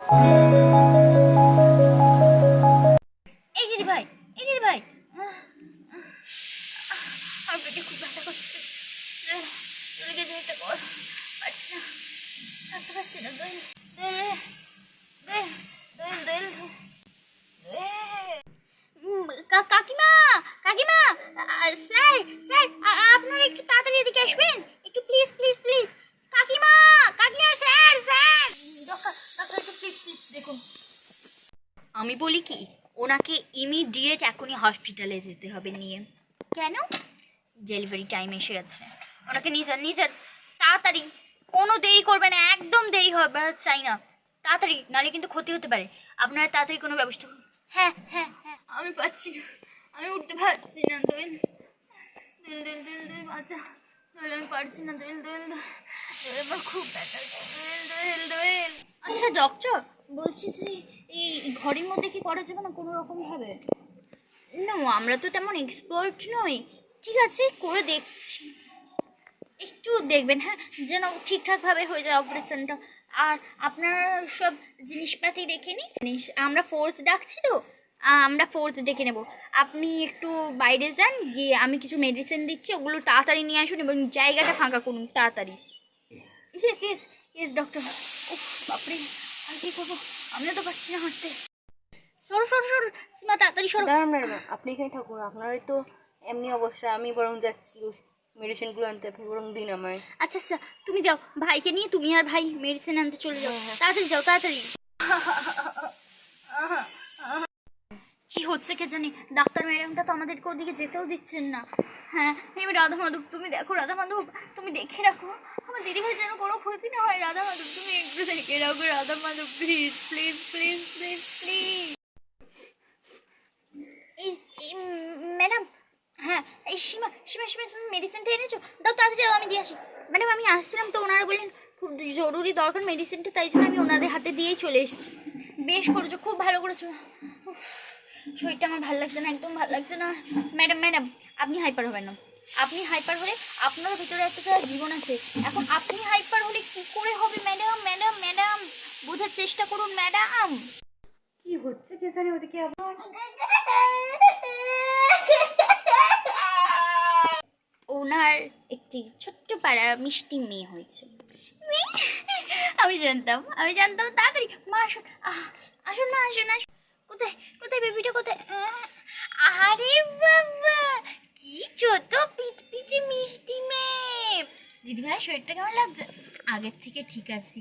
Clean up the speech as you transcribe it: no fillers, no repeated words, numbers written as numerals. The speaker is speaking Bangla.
এই দিদি ভাই, এই দিদি ভাই, আমার পেটে খুব ব্যথা করছে। লেগে যায় একটা কর, পারছি না, থাকতে পারছি না। দোয়েল দোয়েল দোয়েল দোয়েল দোয়েল। কাকিমা, কাকিমা, স্যার স্যার, আপনারা একটু তাড়াতাড়ি এদিকে আসবেন, একটু প্লিজ প্লিজ প্লিজ। কাকিমা, কাকিমা, স্যার স্যার, ডক্টর ডক্টর একটু প্লিজ প্লিজ দেখুন। আমি বলি কি, ওনাকে ইমিডিয়েট এখনই হসপিটালে যেতে হবে নিয়ে। কেন? ডেলিভারি টাইম এসে গেছে, ওনাকে নিয়ে যান, নিয়ে যান তাড়াতাড়ি। কোনো দেরি করবে না, একদম দেরি হবে চাই না, তাড়াতাড়ি, নাহলে কিন্তু ক্ষতি হতে পারে। আপনারা তাড়াতাড়ি কোনো ব্যবস্থা করুন। হ্যাঁ হ্যাঁ হ্যাঁ, আমি পাচ্ছি না, আমি উঠতে পারছি না। দোয়েল দোয়েল দোয়েল দোয়েল দোয়েল, বাচ্চা দোয়েল, আমি পারছি না। দোয়েল দোয়েল দোয়েল, আমার খুব ব্যথা। দোয়েল দোয়েল দোয়েল। আচ্ছা ডক্টর, বলছি যে এই ঘরের মধ্যে কি করা যাবে না কোনো রকম ভাবে? না, আমরা তো তেমন এক্সপার্ট নই। ঠিক আছে, করে দেখছি, একটু দেখবেন হ্যাঁ, যেন ঠিকঠাকভাবে হয়ে যায় অপারেশনটা। আর আপনারা সব জিনিসপাতি রেখে নিন, আমরা ফোর্স ডাকছি তো, আমরা ফোর্স ডেকে নেব। আপনি একটু বাইরে যান, গিয়ে আমি কিছু মেডিসিন দিচ্ছি, ওগুলো তাড়াতাড়ি নিয়ে আসুন এবং জায়গাটা ফাঁকা করুন তাড়াতাড়ি। Yes yes yes doctor. উফ বাপরে, আর কি করবো, আমিও তো পারছি না হাঁটতে। সরো সরো সরো সীমা, তাড়াতাড়ি সরো। দাঁড়ান ম্যাডাম, আপনি এখানে থাকুন, আপনারই তো এমনি অবস্থা, আমি বরং যাচ্ছি মেডিসিনগুলো আনতে, আপনি বরং দিন আমায়। আচ্ছা আচ্ছা, তুমি যাও, ভাইকে নিয়ে তুমি আর ভাই মেডিসিন আনতে চলে যাও, তাড়াতাড়ি যাও তাড়াতাড়ি। কি হচ্ছে কে জানি, ডাক্তার ম্যাডামটা তো আমাদেরকে ওদিকে যেতেও দিচ্ছেন না। হ্যাঁ, আমি রাধা মাধব, তুমি দেখো রাধা মাধব, তুমি দেখে রাখো আমার দিদিভাই যেন কোনো ক্ষতি না হয়। রাধা মাধব, তুমি একটু দেখে রাখো Radha Madhav, please please please please please. এই এই ম্যাডাম, হ্যাঁ এই সীমা সীমা সীমা, তুমি মেডিসিনটা এনেছো? দাও তাড়াতাড়ি দাও, আমি দিয়ে আসি। ম্যাডাম আমি আসছিলাম তো, ওনারা বললেন খুব জরুরি দরকার মেডিসিনটা, তাই জন্য আমি ওনাদের হাতে দিয়েই চলে এসেছি। বেশ করেছো, খুব ভালো করেছো। উফ, শরীরটা আমার ভালো লাগছে না, একদম ভালো লাগছে না। ম্যাডাম ম্যাডাম, আপনি হাইপার হবেন না। আপনি হাইপার হলে আপনার ভিতরে একটা জীবন আছে, এখন আপনি হাইপার হলে কি করে হবে? ম্যাডাম ম্যাডাম ম্যাডাম, বোঝার চেষ্টা করুন ম্যাডাম। কি হচ্ছে কে জানি ওদিকে আবার। ওনার একটি ছোট্ট পাড়া মিষ্টি মেয়ে হয়েছে। আমি জানতাম, আমি জানতাম। তাড়াতাড়ি মা আসুন, আসুন না, আসুন আসুন। কোথায় কোথায় বেবিটা কোথায়? আরে বাবা, কি ছোট পিচপিচে মিষ্টি মেয়ে। দিদিভাই শরীরটা কেমন লাগছে? আগের থেকে ঠিক আছে।